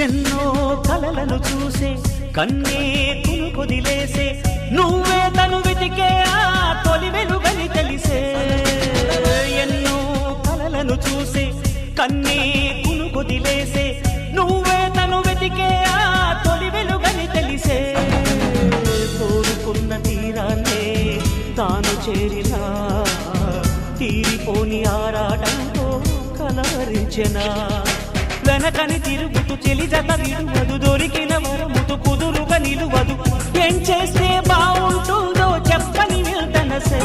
ఎన్నో కలలను చూసే కన్నే కునుకొదిలేసే నువ్వే తను వెతికే ఆ తొలి వెలుగని తెలిసే ఎన్నో కలలను చూసే కన్నే కునుకొదిలేసే నువ్వే తను వెతికే ఆ తొలి వెలుగని తెలిసే కోరుకున్న తీరాన్నే తాను చేరినా తీరిపోని ఆరాటంతో కలవరించెనా వెనకని తిరుగుతూ చెలి జత విడువదు దొరికిన వరముతు కుదురుగా నిలువదు ఏం చేస్తే బాగుంటుందో చెప్పని వెళ్తనసే